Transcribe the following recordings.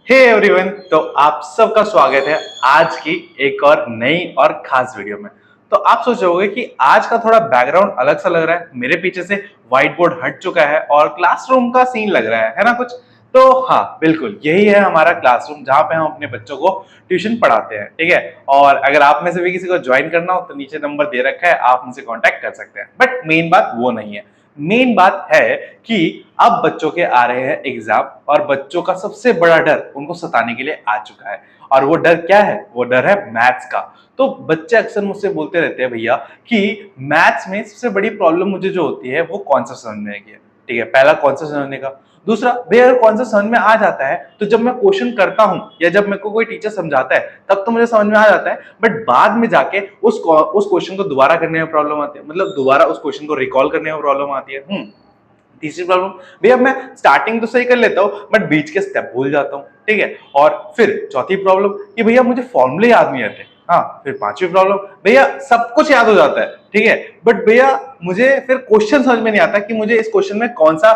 Hey everyone, तो आप सबका स्वागत है आज की एक और नई और खास वीडियो में। तो आप सोच रहे होंगे कि आज का थोड़ा बैकग्राउंड अलग सा लग रहा है। मेरे पीछे से व्हाइट बोर्ड हट चुका है और क्लासरूम का सीन लग रहा है ना कुछ। तो हाँ, बिल्कुल यही है हमारा क्लासरूम जहाँ पे हम अपने बच्चों को ट्यूशन पढ़ाते हैं। ठीक है, और अगर आप में से भी किसी को ज्वाइन करना हो तो नीचे नंबर दे रखा है, आप मुझसे कॉन्टेक्ट कर सकते हैं। बट मेन बात वो नहीं है। मेन बात है कि अब बच्चों के आ रहे हैं एग्जाम और बच्चों का सबसे बड़ा डर उनको सताने के लिए आ चुका है। और वो डर क्या है? वो डर है मैथ्स का। तो बच्चे अक्सर मुझसे बोलते रहते हैं भैया कि मैथ्स में सबसे बड़ी प्रॉब्लम मुझे जो होती है वो कौन सा समझने की है। ठीक है, पहला कौन सा समझने का, दूसरा भैया अगर कौन सा समझ में आ जाता है तो जब मैं क्वेश्चन करता हूं या जब मेरे को कोई टीचर समझाता है तब तो मुझे समझ में आ जाता है, बट बाद में जाके उस क्वेश्चन को दोबारा करने में प्रॉब्लम आती है, मतलब दोबारा उस क्वेश्चन को रिकॉल करने में प्रॉब्लम आती है। तीसरी प्रॉब्लम, भैया मैं स्टार्टिंग तो सही कर लेता हूँ बट बीच के स्टेप भूल जाता हूँ। ठीक है, और फिर चौथी प्रॉब्लम कि भैया मुझे फॉर्मूले याद नहीं आते। हाँ, फिर पांचवी प्रॉब्लम, भैया सब कुछ याद हो जाता है। ठीक है, बट भैया मुझे फिर क्वेश्चन समझ में नहीं आता कि मुझे इस क्वेश्चन में कौन सा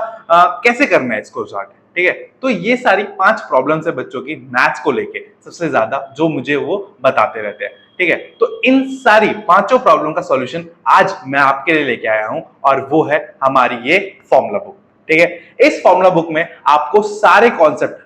कैसे करना है इसको सॉल्व। ठीक है, तो ये सारी 5 प्रॉब्लम्स है बच्चों की मैथ्स को लेके सबसे ज्यादा जो मुझे वो बताते रहते हैं। ठीक है, तो इन सारी पांचों प्रॉब्लम का सॉल्यूशन आज मैं आपके लिए लेके आया हूं और वो है हमारी ये फॉर्मूला बुक। ठीक है, इस फॉर्मूला बुक में आपको सारे कॉन्सेप्ट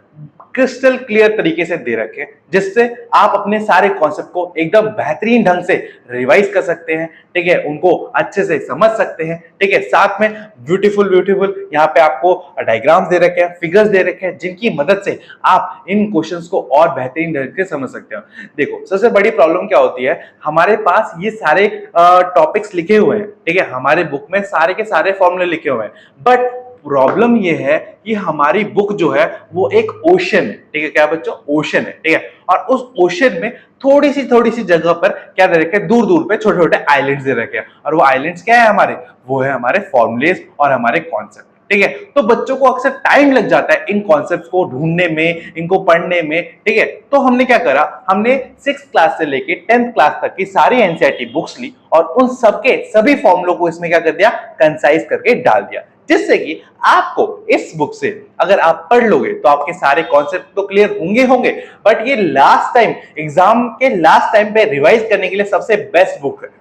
क्रिस्टल क्लियर तरीके से दे रखे हैं जिससे आप अपने सारे कॉन्सेप्ट को एकदम बेहतरीन ढंग से रिवाइज कर सकते हैं। ठीक है, उनको अच्छे से समझ सकते हैं। ठीक है, साथ में ब्यूटीफुल ब्यूटीफुल यहाँ पे आपको डायग्राम्स दे रखे हैं, फिगर्स दे रखे हैं जिनकी मदद से आप इन क्वेश्चंस को और बेहतरीन ढंग से समझ सकते हो। देखो, सबसे बड़ी प्रॉब्लम क्या होती है, हमारे पास ये सारे टॉपिक्स लिखे हुए हैं। ठीक है, हमारे बुक में सारे के सारे फॉर्मूले लिखे हुए हैं, बट प्रॉब्लम ये है कि हमारी बुक जो है वो एक ओशन है। ठीक है, क्या बच्चों? ओशन है। ठीक है, और उस ओशन में थोड़ी सी जगह पर क्या दे रखे हैं, दूर दूर पे छोटे छोटे आइलैंड्स दे रखे हैं, और वो आइलैंड्स क्या है हमारे? वो है हमारे फॉर्मुलेस और हमारे कॉन्सेप्ट। ठीक है, तो बच्चों को अक्सर टाइम लग जाता है इन कॉन्सेप्ट्स को ढूंढने में, इनको पढ़ने में। ठीक है, तो हमने क्या करा, हमने 6th क्लास से लेके 10th क्लास तक की सारी एनसीईआरटी बुक्स ली और उन सबके सभी फॉर्मुलों को इसमें क्या कर दिया, कंसाइज करके डाल दिया, जिससे कि आपको इस बुक से अगर आप पढ़ लोगे तो आपके सारे कॉन्सेप्ट तो क्लियर होंगे होंगे, बट ये लास्ट टाइम एग्जाम के लास्ट टाइम पे रिवाइज करने के लिए सबसे बेस्ट बुक है।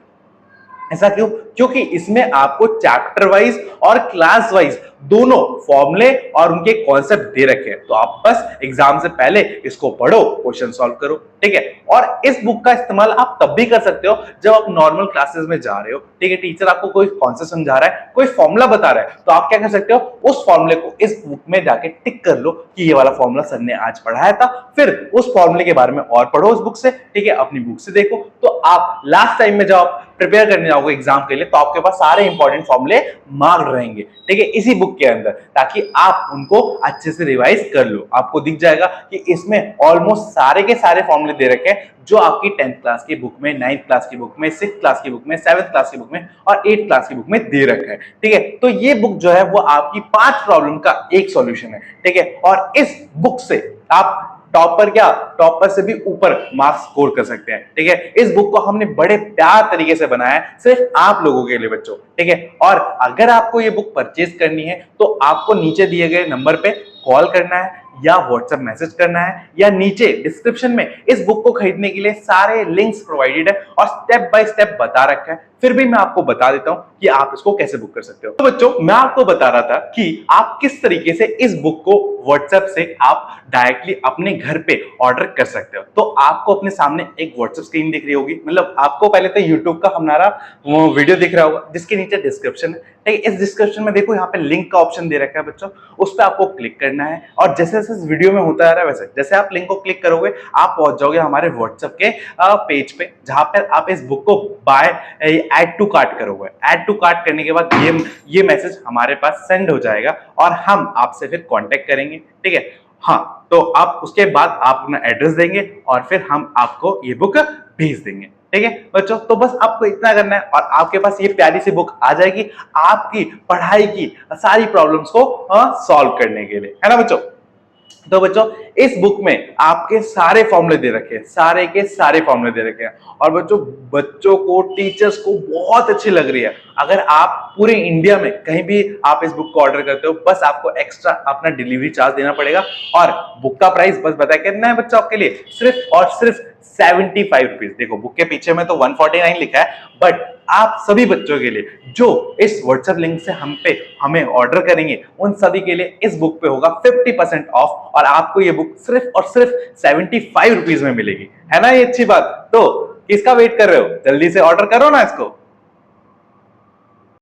ऐसा क्यों? क्योंकि इसमें आपको चैप्टर वाइज और क्लास वाइज दोनों फॉर्मूले और उनके कॉन्सेप्ट दे रखे हैं। तो आप बस एग्जाम से पहले इसको पढ़ो, क्वेश्चन सॉल्व करो। ठीक है, और इस बुक का इस्तेमाल आप तब भी कर सकते हो जब आप नॉर्मल क्लासेस में जा रहे हो। ठीक है, टीचर आपको कोई कॉन्सेप्ट समझा रहा है, कोई फॉर्मूला बता रहा है, तो आप क्या कर सकते हो, उस फॉर्मूले को इस बुक में जाके टिक कर लो कि ये वाला फॉर्मूला सर ने आज पढ़ाया था। फिर उस फॉर्मूले के बारे में और पढ़ो उस बुक से। ठीक है, अपनी बुक से देखो, तो आप लास्ट टाइम में जब प्रिपेयर करने जाओगे एग्जाम के लिए तो आपके पास सारे इंपॉर्टेंट फॉर्मूले मार्क रहेंगे। ठीक है, इसी बुक के अंदर, ताकि आप उनको अच्छे से रिवाइज कर लो। आपको दिख जाएगा कि इसमें ऑलमोस्ट सारे के सारे फॉर्मूले दे रखे हैं जो आपकी 10th क्लास की बुक में, 9th क्लास की बुक में, 6th क्लास की बुक में, 7th क्लास की बुक में और 8th क्लास की बुक में दे रखा है। ठीक है, तो ये बुक जो है वो आपकी 5 प्रॉब्लम का एक सॉल्यूशन है। ठीक है, और इस बुक से आप टॉपर से भी ऊपर मार्क्स स्कोर कर सकते हैं। ठीक है, इस बुक को हमने बड़े प्यार तरीके से बनाया है सिर्फ आप लोगों के लिए बच्चों। ठीक है, और अगर आपको ये बुक परचेज करनी है तो आपको नीचे दिए गए नंबर पे कॉल करना है या व्हाट्सएप मैसेज करना है, या नीचे डिस्क्रिप्शन में इस बुक को खरीदने के लिए सारे लिंक्स प्रोवाइडेड है और स्टेप बाय स्टेप बता रखा है। फिर भी मैं आपको बता देता हूं कि आप इसको कैसे बुक कर सकते हो। तो बच्चों, मैं आपको बता रहा था कि आप किस तरीके से इस बुक को व्हाट्सएप से आप डायरेक्टली अपने घर पे ऑर्डर कर सकते हो। तो आपको अपने सामने एक व्हाट्सएप स्क्रीन दिख रही होगी, मतलब आपको पहले तो यूट्यूब का हमारा वीडियो दिख रहा होगा जिसके नीचे डिस्क्रिप्शन है। ठीक है, इस डिस्क्रिप्शन में देखो यहाँ पे लिंक का ऑप्शन दे रखा है बच्चों, उस पर आपको क्लिक करना है और जैसे जैसे इस वीडियो में होता आ रहा है वैसे जैसे आप लिंक को क्लिक करोगे आप पहुंच जाओगे हमारे व्हाट्सएप के पेज पे, जहां पर आप इस बुक को बाय ऐड टू कार्ट करोगे। ऐड टू कार्ट करने के बाद ये मैसेज हमारे पास सेंड हो जाएगा और हम आपसे फिर कांटेक्ट करेंगे। ठीक है, हाँ, तो आप उसके बाद आप अपना एड्रेस देंगे और फिर हम आपको ये बुक भेज देंगे। ठीक है बच्चों, तो बस आपको इतना करना है और आपके पास ये प्यारी सी बुक आ जाएगी आपकी पढ़ाई की सारी प्रॉब्लम्स को सॉल्व करने के लिए, है ना बच्चों। तो बच्चों इस बुक में आपके सारे फॉर्मूले दे रखे हैं, सारे के सारे फॉर्मूले दे रखे हैं। और बच्चों बच्चों को, टीचर्स को बहुत अच्छी लग रही है। अगर आप पूरे इंडिया में कहीं भी आप इस बुक को ऑर्डर करते हो, बस आपको एक्स्ट्रा अपना डिलीवरी चार्ज देना पड़ेगा। और बुक का प्राइस बस बताया कितना है बच्चों आपके लिए, सिर्फ और सिर्फ 75 रुपीज। देखो बुक के पीछे में तो 149 लिखा है, बट आप सभी बच्चों के लिए जो इस व्हाट्सएप लिंक से हमें ऑर्डर करेंगे, उन सभी के लिए इस बुक पे होगा 50% ऑफ, और आपको ये बुक सिर्फ और सिर्फ 75 रुपीज में मिलेगी। है ना ये अच्छी बात? तो किसका वेट कर रहे हो, जल्दी से ऑर्डर करो ना इसको।